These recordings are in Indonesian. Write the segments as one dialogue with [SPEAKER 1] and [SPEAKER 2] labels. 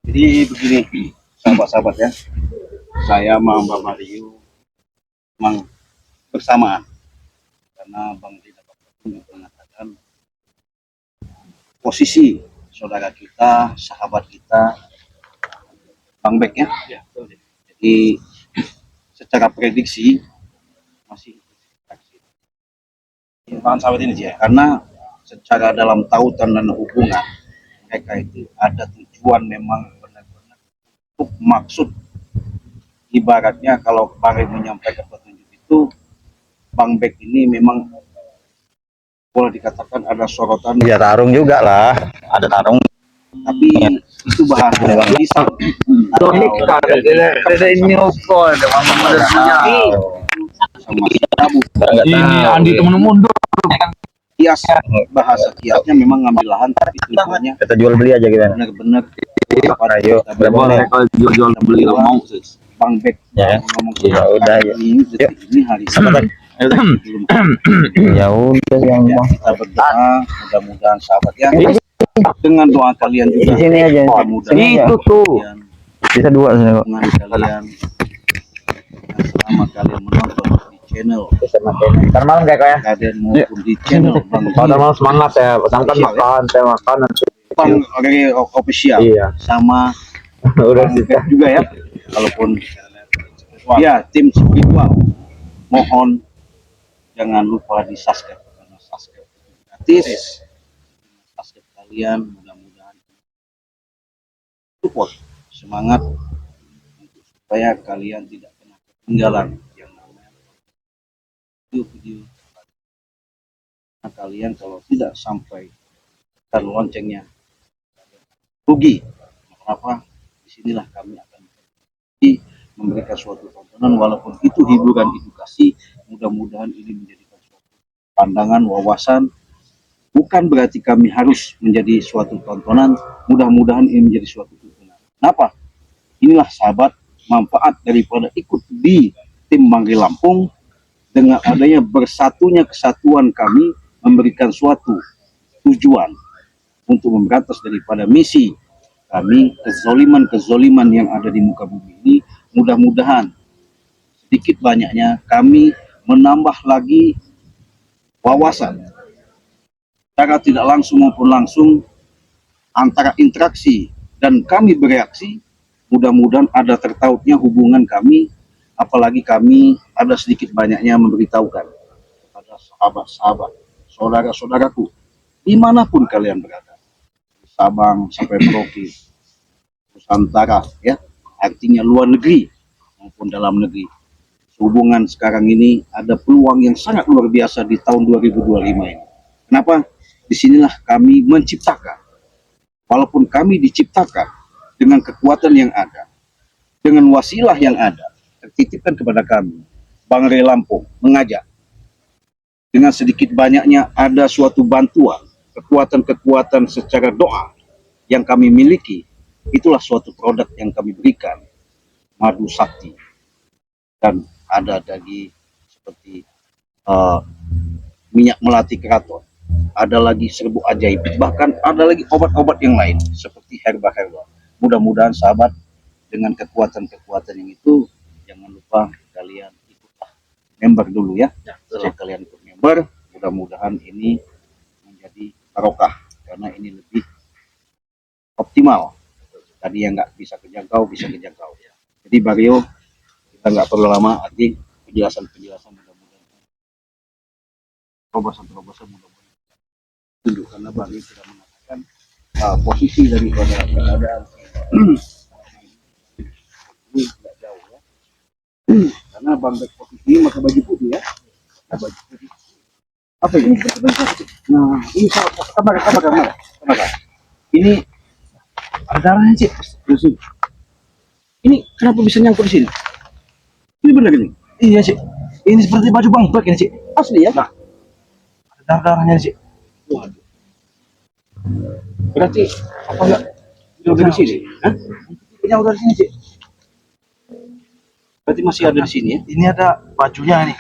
[SPEAKER 1] Jadi begini, sahabat-sahabat ya, saya sama Mbak Mario memang bersamaan karena Bang Rida mengatakan posisi saudara kita, sahabat kita, Bang Bek ya. Jadi secara prediksi masih sahabat ini ya, karena secara dalam tautan dan hubungan mereka itu ada tujuan memang benar-benar untuk maksud. Ibaratnya kalau kemarin menyampaikan petunjuk itu, Bang Bek ini memang boleh dikatakan ada sorotan.
[SPEAKER 2] Ya tarung juga lah, ada tarung.
[SPEAKER 1] Tapi itu bahasa Bang Isa.
[SPEAKER 3] Ada ini ukur, ada
[SPEAKER 1] Sama si Prabu.
[SPEAKER 3] ini Andi temen mundur.
[SPEAKER 1] Kias, bahasa kiasnya memang ngambil lahan, tapi tujuannya
[SPEAKER 2] Kita jual beli aja gimana?
[SPEAKER 1] benar-benar
[SPEAKER 2] Ayo,
[SPEAKER 3] Boleh kalau jual beli mau.
[SPEAKER 1] Bang Bek
[SPEAKER 2] ya.
[SPEAKER 1] ngomong
[SPEAKER 2] Ya udah ya.
[SPEAKER 1] ini detik ini hari
[SPEAKER 2] Sahabat. Ya udah yang
[SPEAKER 1] ya, kita berdoa mudah-mudahan sahabat ya, dengan doa kalian
[SPEAKER 2] di
[SPEAKER 1] juga
[SPEAKER 2] sini aja.
[SPEAKER 1] mudah-mudahan
[SPEAKER 3] Itu tuh.
[SPEAKER 1] kalian,
[SPEAKER 2] Bisa dua sini kok.
[SPEAKER 1] dengan kalian selama kalian menonton di channel
[SPEAKER 2] Bisa makan. Ntar malam kayak ya.
[SPEAKER 1] Raden maupun di channel Bang
[SPEAKER 3] Pada malam semangat ya, sedangkan makan, saya makan nanti.
[SPEAKER 1] Bang Rege official
[SPEAKER 3] Iya.
[SPEAKER 1] sama
[SPEAKER 2] Udah
[SPEAKER 1] Bang Bek juga ya, walaupun ya tim spiritual, mohon jangan lupa di subscribe karena subscribe gratis. Subscribe kalian mudah-mudahan support semangat untuk supaya kalian tidak pernah ketinggalan yang namanya video-video. Nah, kalian kalau tidak sampai dan loncengnya rugi. Kenapa? Disinilah kami akan memberikan suatu tontonan walaupun itu hiburan edukasi, mudah-mudahan ini menjadikan suatu pandangan, wawasan. Bukan berarti kami harus menjadi suatu tontonan, mudah-mudahan ini menjadi suatu tontonan. Kenapa? Inilah sahabat manfaat daripada ikut di tim Bangri Lampung, dengan adanya bersatunya kesatuan kami memberikan suatu tujuan untuk memberantas daripada misi kami, kezoliman yang ada di muka bumi ini. Mudah-mudahan sedikit banyaknya kami menambah lagi wawasan secara tidak langsung maupun langsung antara interaksi dan kami bereaksi. Mudah-mudahan ada tertautnya hubungan kami, apalagi kami ada sedikit banyaknya memberitahukan kepada sahabat-sahabat, saudara-saudaraku dimanapun kalian berada, Sabang sampai Merauke, Nusantara ya, artinya luar negeri maupun dalam negeri. Hubungan sekarang ini ada peluang yang sangat luar biasa di tahun 2025 ini. Kenapa? Disinilah kami menciptakan. Walaupun kami diciptakan dengan kekuatan yang ada, dengan wasilah yang ada, tertitipkan kepada kami, Bang Rey Lampung mengajak. Dengan sedikit banyaknya ada suatu bantuan, kekuatan-kekuatan secara doa yang kami miliki, itulah suatu produk yang kami berikan. Madu sakti, dan ada lagi seperti minyak melati keraton, ada lagi serbuk ajaib, bahkan ada lagi obat-obat yang lain seperti herba-herba. Mudah-mudahan sahabat dengan kekuatan-kekuatan yang itu, jangan lupa kalian ikutlah member dulu ya. Saya kalian ikut member, mudah-mudahan ini menjadi barokah karena ini lebih optimal. Tadi yang nggak bisa kejangkau bisa kejangkau. Jadi Mario, kita nggak perlu lama, arti penjelasan mudah-mudahan terobosan mudah-mudahan tunjuk, karena Bang sudah mengatakan posisi daripada keadaan ini tidak jauh ya, karena Bang Bek posisi ini pakai baju putih ya, baju putih apa ini? Nah ini kamar ini ada darahnya sih. Ini kenapa bisa nyangkut di sini? Ini benar ini? Iya sih. Ini seperti baju Bang Bek ini sih. Asli ya? Nah, ada darahnya sih. Waduh. Berarti apa enggak jauh dari sini? Hah? Jauh dari sini sih. Berarti masih ada di sini ya? Ini ada bajunya nih.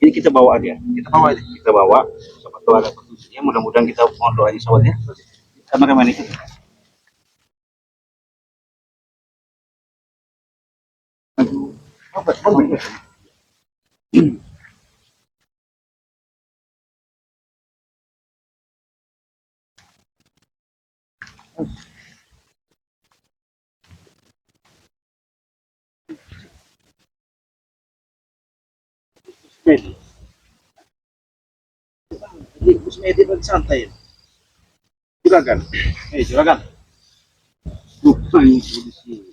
[SPEAKER 1] Ini kita bawa aja. Kita bawa. Siapa tahu ada petunjuknya. Mudah-mudahan kita mohon doanya sahabat ya. Kameramen itu. Apa? Jadi, Kusmedi santai. Juragan. Juragan. Rupanya di sini.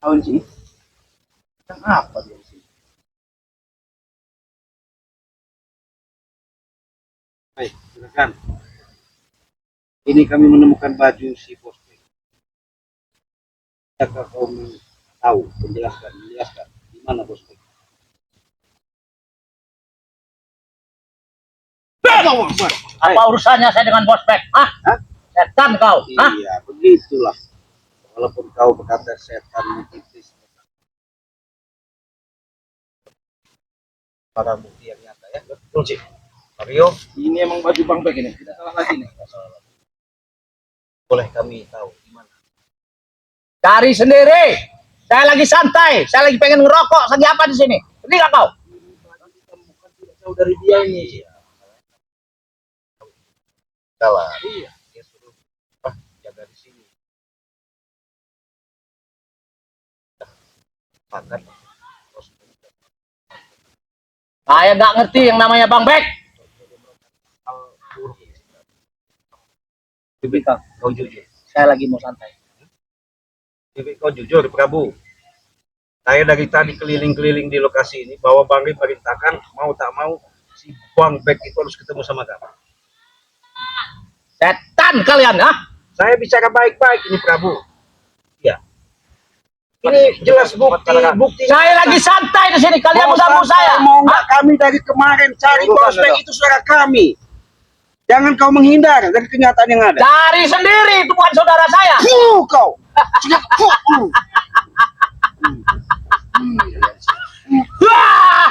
[SPEAKER 1] Tahun sih. Yang apa dia di sini? Baik, silakan. Ini kami menemukan baju si bos. Apakah kau tahu menjelaskan di mana bos?
[SPEAKER 4] Apa urusannya saya dengan Bospek? Hah? Setan kau? Hah?
[SPEAKER 1] Iya, begitulah. Walaupun kau berkata setan menipis, barang bukti yang nyata ya. Betul sih. Mario, ini emang baju Bang Bek ini. Tidak salah lagi nih. Tidak salah lagi. Boleh kami tahu di mana?
[SPEAKER 4] Cari sendiri. Saya lagi santai. Saya lagi pengen ngerokok. Lagi apa di sini? Ini nggak kau?
[SPEAKER 1] Tidak jauh dari dia ini. Salah. Iya. Dia suruh jaga di sini. Pakat.
[SPEAKER 4] Saya nggak ngerti yang namanya Bang Bek.
[SPEAKER 1] Bibi kau jujur.
[SPEAKER 4] Saya lagi mau santai.
[SPEAKER 1] Bibi kau jujur, Prabu. Saya dari tadi keliling-keliling di lokasi ini, bahwa Bang Bek perintahkan mau tak mau si Bang Bek itu harus ketemu sama kamu.
[SPEAKER 4] Setan kalian, ah?
[SPEAKER 1] Saya bicara baik-baik ini, Prabu. Ya. Ini jelas bukti.
[SPEAKER 4] Saya lagi santai di sini. Kalian mengganggu saya.
[SPEAKER 1] Mau nggak kami dari kemarin cari prospek itu saudara kami. Jangan kau menghindar dari kenyataan yang ada.
[SPEAKER 4] Cari sendiri. Itu bukan saudara saya.
[SPEAKER 1] Kau.
[SPEAKER 4] Wah!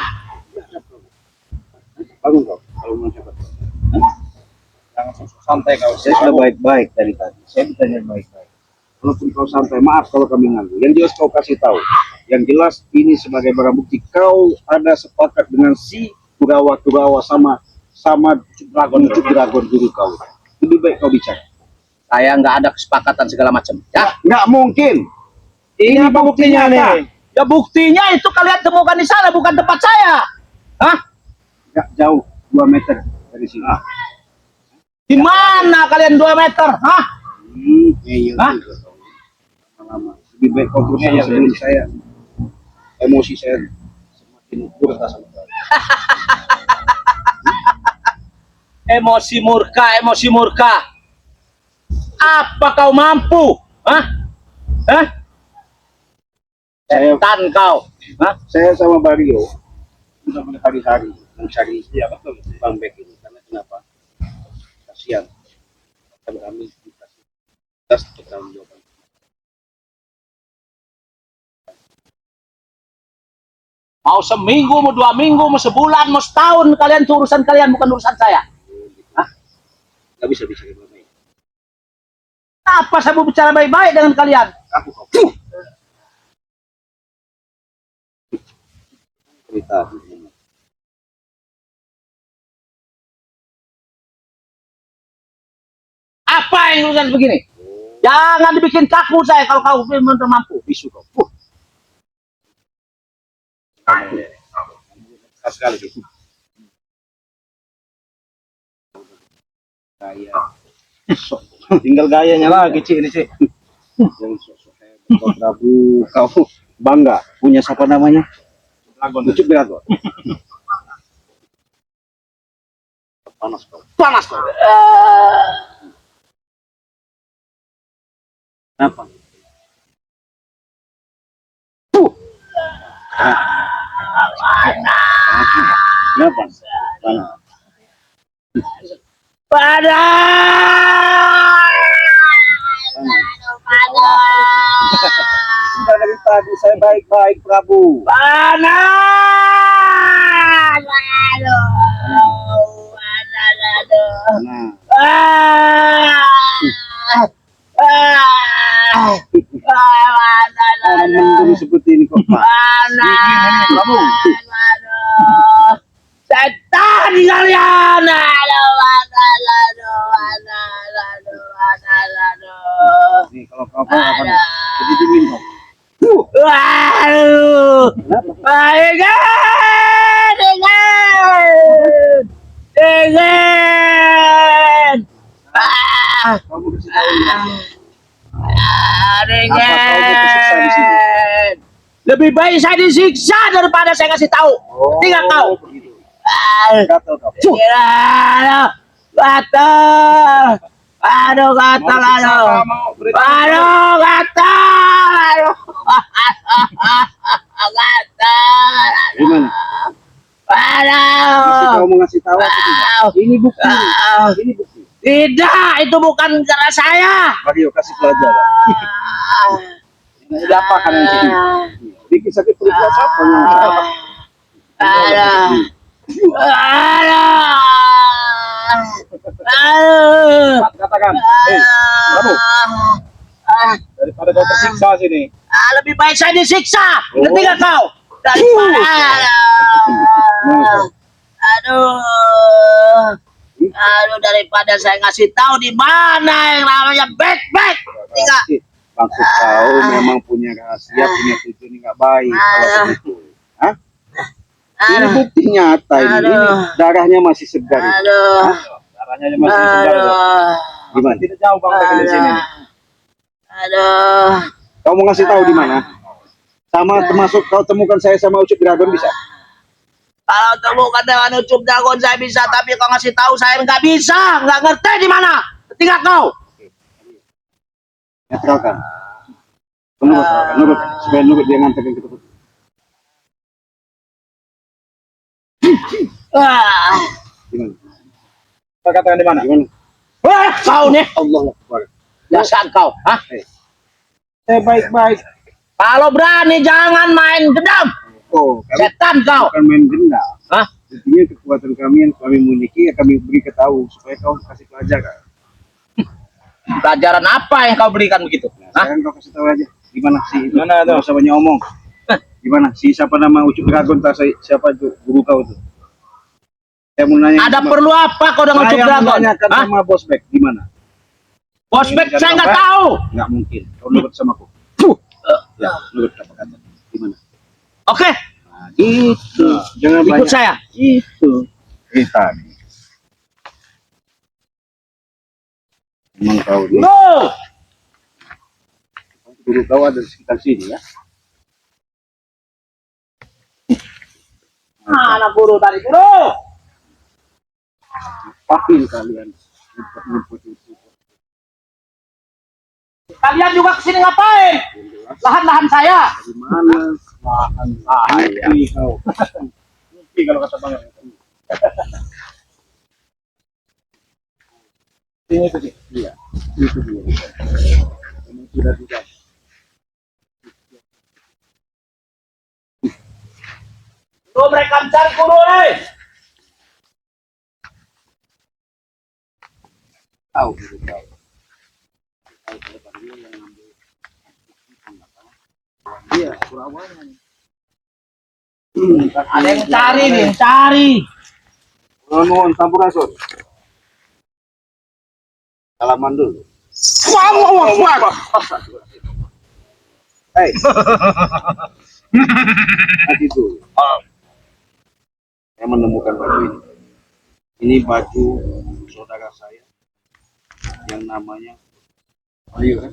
[SPEAKER 1] Bangun kau. Kalau mau cepat. Jangan santai kau. Saya sudah baik-baik dari tadi. Saya ditanya baik-baik. Walaupun kau santai, maaf kalau kami ganggu. Yang jelas kau kasih tahu. Yang jelas ini sebagai barang bukti kau ada sepakat dengan si Kurawa sama Dragon guru kau. Lebih baik kau bicara.
[SPEAKER 4] Saya nggak ada kesepakatan segala macam. Ya,
[SPEAKER 1] Nggak mungkin. Ini buktinya nih.
[SPEAKER 4] ya buktinya itu kalian temukan di sana, bukan tempat saya. Hah?
[SPEAKER 1] Nggak jauh 2 meter dari sini.
[SPEAKER 4] Di mana kalian 2 meter? Hah? Hah?
[SPEAKER 1] Lama. Lebih baik kau terus sebelum saya emosi saya semakin murka sama kau.
[SPEAKER 4] Emosi murka. Apa kau mampu? Hah? Hah? Setan kau. Hah?
[SPEAKER 1] Saya sama Mario sudah berhari-hari mencari Bang Bek ini karena kenapa? Kasihan. Kami dikasih tugas bertanggung-jawaban.
[SPEAKER 4] Mau seminggu, mau 2 minggu, mau sebulan, mau setahun, kalian itu urusan kalian, bukan urusan saya.
[SPEAKER 1] Hah? Nggak bisa bicara baik-baik.
[SPEAKER 4] Apa saya mau bicara baik-baik dengan kalian?
[SPEAKER 1] Aku kau. Cerita.
[SPEAKER 4] Apa yang urusan begini? Jangan dibikin kaku saya kalau kau belum mampu.
[SPEAKER 1] Bisu kau. Sekali gitu. Gaya. Tinggal gayanya lagi Ci ini Ci. Yang sosok kau Prabu kau bangga punya siapa namanya? Ucup Dragon. Panas kau. Kenapa? Kenapa? Panas. Sudah dari tadi saya baik-baik, Prabu. Nah, orang mendung seperti ini kok, Pak. Prabu.
[SPEAKER 4] Setan kalian.
[SPEAKER 1] Nih, kalau kau apa nih? Jadi dingin kok.
[SPEAKER 4] Waduh. Dingin.
[SPEAKER 1] Kamu kasih tahu ya.
[SPEAKER 4] Dingin.
[SPEAKER 1] Apa kau mau kesiksa di sini?
[SPEAKER 4] Lebih baik saya disiksa daripada saya kasih tahu. Tinggal kau.
[SPEAKER 1] Begitu. Gatel kau.
[SPEAKER 4] Gatal. Aduh, gatal, aduh. Aduh, gatal. Gatal.
[SPEAKER 1] Gimana? Masih
[SPEAKER 4] Aduh.
[SPEAKER 1] kau mau ngasih tahu atau tidak? Ini bukti. Ini bukti.
[SPEAKER 4] Tidak, itu bukan cara saya.
[SPEAKER 1] Mario kasih pelajaran. Ini ada apa kan di sini? Bikin sakit perut siapa yang
[SPEAKER 4] Aduh. Aduh.
[SPEAKER 3] Katakan, kamu daripada kau tersiksa sini.
[SPEAKER 4] Lebih baik saya disiksa. Ngerti gak kau? Daripada. Aduh. Aduh, daripada saya ngasih tahu di mana yang namanya back. Tiga.
[SPEAKER 1] Maksud kau memang punya rahasia, punya tujuan yang nggak baik kalau begitu. Hah? Ini bukti nyata ini. Ini darahnya masih segar.
[SPEAKER 4] Aduh.
[SPEAKER 3] Caranya masih segar.
[SPEAKER 1] Gimana?
[SPEAKER 3] Tidak jauh bang dari sini.
[SPEAKER 4] Aduh.
[SPEAKER 1] Kau mau ngasih tahu di mana? Sama termasuk kau temukan saya sama Ucup Dragon bisa?
[SPEAKER 4] Kalau temukan dengan Ucup Dragon saya bisa, tapi kau ngasih tahu saya nggak bisa, nggak ngerti di mana. Tinggal kau.
[SPEAKER 1] Netralkan. Nurut. Supaya nurut dia nganterin kita. Gimana?
[SPEAKER 3] Kau katakan di mana?
[SPEAKER 1] Gimana?
[SPEAKER 4] Wah, kau nih.
[SPEAKER 1] Allah Akbar.
[SPEAKER 4] Dasar kau. Hah?
[SPEAKER 1] Saya baik-baik.
[SPEAKER 4] Kalau berani jangan main gendam.
[SPEAKER 1] Oh, kami
[SPEAKER 4] Setan kau.
[SPEAKER 1] bukan main gendam.
[SPEAKER 4] Hah?
[SPEAKER 1] Intinya kekuatan kami yang kami miliki ya kami beri ke tahu supaya kau kasih pelajaran.
[SPEAKER 4] Pelajaran apa yang kau berikan begitu?
[SPEAKER 1] Nah,
[SPEAKER 4] Hah?
[SPEAKER 1] sekarang kau kasih tahu aja gimana sih itu?
[SPEAKER 3] Mana tuh?
[SPEAKER 1] Nggak usah banyak omong. Gimana si siapa nama Ucup Dragon siapa itu guru kau itu? Saya mau nanya.
[SPEAKER 4] Ada perlu apa kau dengan Ucup
[SPEAKER 1] Saya mau
[SPEAKER 4] Dragon?
[SPEAKER 1] nanyakan
[SPEAKER 4] Hah?
[SPEAKER 1] sama Bosbek gimana?
[SPEAKER 4] Bosbek saya nggak tahu.
[SPEAKER 1] Nggak mungkin. Kau nurut sama aku. Ya, nurut apa kata? Gimana?
[SPEAKER 4] Oke,
[SPEAKER 1] Nah, gitu. Jangan
[SPEAKER 4] ikut
[SPEAKER 1] banyak.
[SPEAKER 4] saya.
[SPEAKER 1] Itu. Tadi. Emang kau nih.
[SPEAKER 4] Go.
[SPEAKER 1] Guru kau ada di sekitar sini ya?
[SPEAKER 4] Mana guru tadi guru?
[SPEAKER 1] Pakin kalian. Ngumpet-ngumpet itu.
[SPEAKER 4] Kalian juga kesini ngapain? Lahan-lahan saya.
[SPEAKER 1] Di mana? Lahan saya. Ini kau.
[SPEAKER 3] Ini kalau kata bang. Ini itu sih.
[SPEAKER 1] Iya. Itu dia. Memang sudah tidak.
[SPEAKER 4] Guru mereka mencari guru nih.
[SPEAKER 1] Tahu guru kau. Tahu kalau dia yang ngambil. Iya, Surawannya.
[SPEAKER 4] Ada yang cari nih, yang cari.
[SPEAKER 1] Nuhun sampurasun. Salaman dulu.
[SPEAKER 4] Wah.
[SPEAKER 1] Hei. Nanti dulu. Saya menemukan baju ini. Ini baju saudara saya yang namanya Mario kan?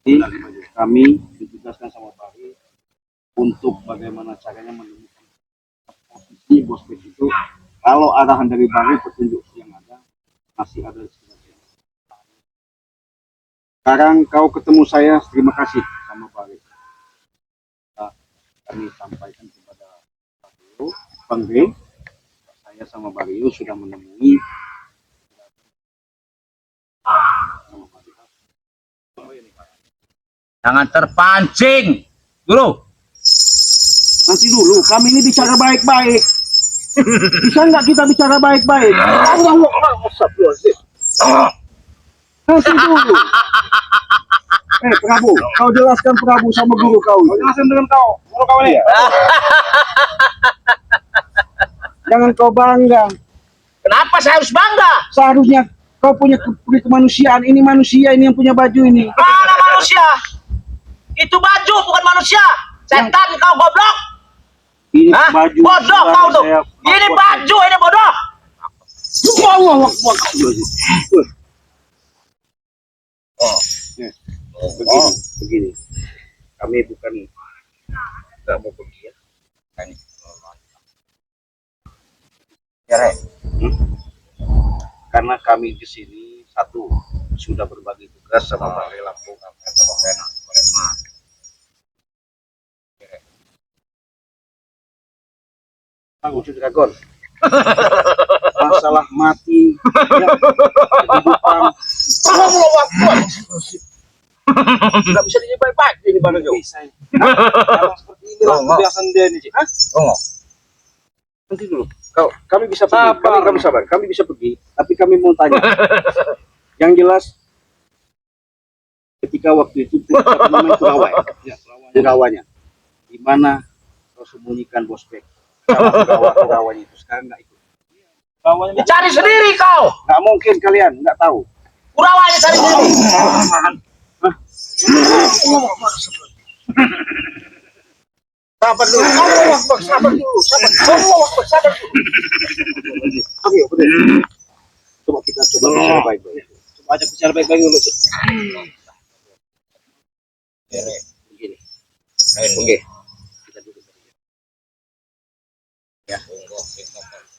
[SPEAKER 1] Jadi kami ditugaskan sama Pak Ri untuk bagaimana caranya menemukan posisi Bosbek itu. Kalau arahan dari Bang Ri, petunjuk yang ada masih ada di sekitar sini. Sekarang kau ketemu saya, terima kasih sama Pak Ri. Nah, kami sampaikan kepada Bang Ri, saya sama Bang Rio sudah menemui
[SPEAKER 4] Jangan terpancing. Dulu.
[SPEAKER 1] Nanti dulu, kami ini bicara baik-baik. Bisa nggak kita bicara baik-baik? Nanti dulu. Prabu, kau jelaskan Prabu sama guru kau.
[SPEAKER 3] Kau jelasin dengan kau. Guru kau ini.
[SPEAKER 1] Jangan kau bangga.
[SPEAKER 4] Kenapa saya harus bangga?
[SPEAKER 1] Seharusnya kau punya kemanusiaan. Ini manusia ini yang punya baju ini.
[SPEAKER 4] Mana manusia? Itu baju bukan manusia. Setan kau goblok.
[SPEAKER 1] Ini
[SPEAKER 4] Hah?
[SPEAKER 1] baju.
[SPEAKER 4] Bodoh kau tuh.
[SPEAKER 1] saya
[SPEAKER 4] Ini
[SPEAKER 1] pakai.
[SPEAKER 4] baju, ini bodoh.
[SPEAKER 1] Begini. Kami bukan nggak mau pergi ya. Karena kami di sini satu sudah berbagi tugas sama Balai Lampung atau Wujud Dragon. Masalah mati, ya, kehidupan.
[SPEAKER 4] Nggak bisa dibaik-baik ini barang jauh.
[SPEAKER 1] Kalau seperti inilah kebiasaan dia ini, Cik. Hah? Nanti dulu. Kami bisa pergi. Kami sabar. Kami bisa pergi. Tapi kami mau tanya. Yang jelas, ketika waktu itu kita main Purawai, Purawanya, di mana kau sembunyikan Bospek? Purawanya itu sekarang nggak ikut.
[SPEAKER 4] Dicari sendiri kau.
[SPEAKER 1] Nggak mungkin kalian nggak tahu.
[SPEAKER 4] Purawanya cari sendiri.
[SPEAKER 1] Sabar dulu. Sabar dulu. Sabar dulu. Ayo, betul. Coba kita bicara baik-baik. Coba aja bicara baik-baik dulu. Begini. Oke. Kita duduk. Ya.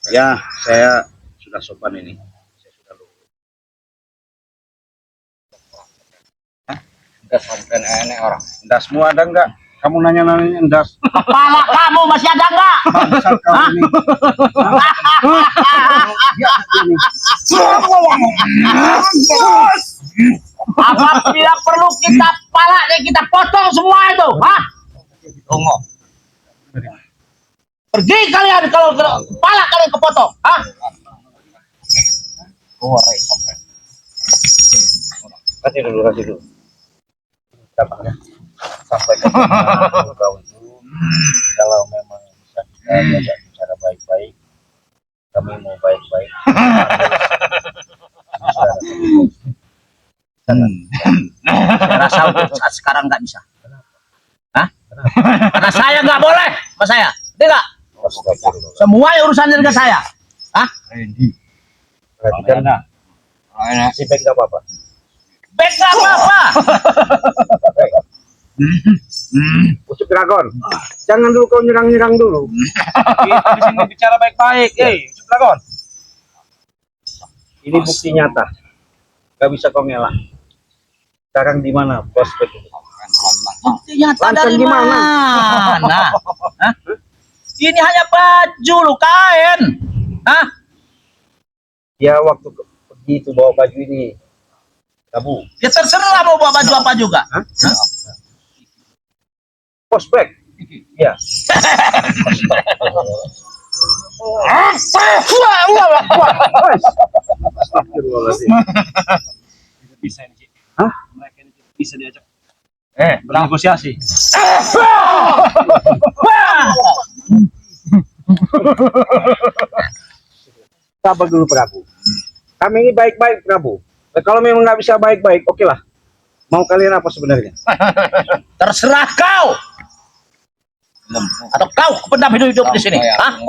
[SPEAKER 1] Ya, saya sudah sopan ini. Saya sudah lupa.
[SPEAKER 2] Udah sampai aneh orang.
[SPEAKER 1] Endasmu ada enggak? Kamu nanya-nanya endas.
[SPEAKER 4] Kepala kamu masih ada nggak?
[SPEAKER 1] Bangsat kau ini.
[SPEAKER 4] Apabila perlu kita kepalanya kita potong semua itu, hah? Tunggu. Pergi kalian kalau kepala kalian kepotong, hah?
[SPEAKER 1] Kasih dulu. Sampai kau itu, kalau memang bisa kita diajak bicara baik-baik, kami mau baik-baik.
[SPEAKER 4] Saya rasa untuk saat sekarang nggak bisa. Hah? Karena saya nggak boleh, sama saya. Tidak. Semua urusannya dengan saya. Hah?
[SPEAKER 1] Perhatikan, si Bek nggak apa-apa.
[SPEAKER 4] Baik nggak apa-apa.
[SPEAKER 1] Ucap Dragon, jangan dulu kau nyerang dulu.
[SPEAKER 3] Kita di sini bicara baik-baik. Ucup Dragon.
[SPEAKER 1] Ini bukti nyata, nggak bisa kau ngelak. Sekarang di mana prospek itu?
[SPEAKER 4] Buktinya
[SPEAKER 1] Lancang
[SPEAKER 4] dari
[SPEAKER 1] di mana?
[SPEAKER 4] mana? Hah? Ini hanya baju lu kain. Hah?
[SPEAKER 1] Ya waktu pergi itu bawa baju ini, Kamu.
[SPEAKER 4] Ya terserah mau bawa baju apa juga.
[SPEAKER 1] Hah? Prospek. Ya. Astagfirullahaladzim.
[SPEAKER 3] Bisa ini, Cik.
[SPEAKER 1] Hah?
[SPEAKER 3] Mereka ini bisa diajak
[SPEAKER 4] Bernegosiasi.
[SPEAKER 1] Sabar dulu Prabu. Kami ini baik-baik Prabu. Nah, kalau memang nggak bisa baik-baik, oke lah. Mau kalian apa sebenarnya?
[SPEAKER 4] Terserah kau. Atau kau pendam hidup di sini. Hah?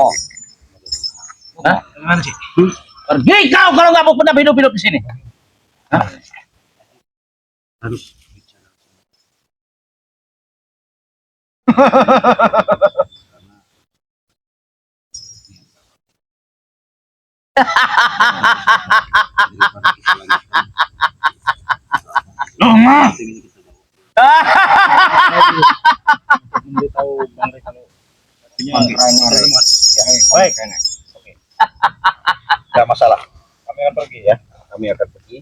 [SPEAKER 4] Hah?
[SPEAKER 3] Gimana, Cik?
[SPEAKER 4] Pergi kau kalau nggak mau pendam hidup di sini. Hah?
[SPEAKER 1] Harus bicara.
[SPEAKER 3] Memberitahu Bang Rey kalau
[SPEAKER 1] Baik. Oke. Nggak masalah. Kami akan pergi ya. Kami akan pergi.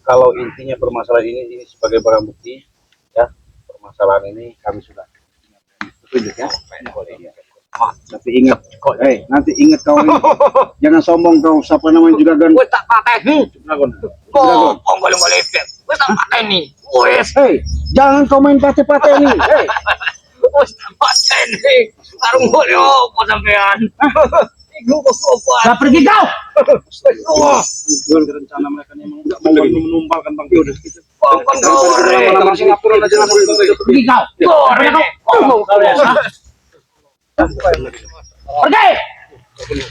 [SPEAKER 1] Kalau intinya permasalahan ini sebagai barang bukti, permasalahan ini kami sudah petunjuk ya. Tapi ingat, nanti ingat kau ini. Jangan sombong kau, siapa namanya juga gan.
[SPEAKER 4] Wes tak pateni. Oh, boleh efek. Wes tak pateni. Wes.
[SPEAKER 1] Jangan kau main pate-pate ini.
[SPEAKER 4] Wes tak pateni. Karung boleh opo sampean. Iku opo. Lah pergi kau.
[SPEAKER 1] Rencana mereka memang enggak mau menumpalkan Bang Tio.
[SPEAKER 4] Kongkon kau.
[SPEAKER 1] Singapura aja langsung
[SPEAKER 4] Pergi kau. Oh, kalian. Pergi.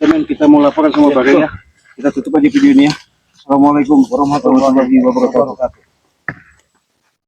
[SPEAKER 1] Teman kita mau laporkan semua bagian ya. Kita tutup aja video ini ya. Assalamualaikum warahmatullahi wabarakatuh.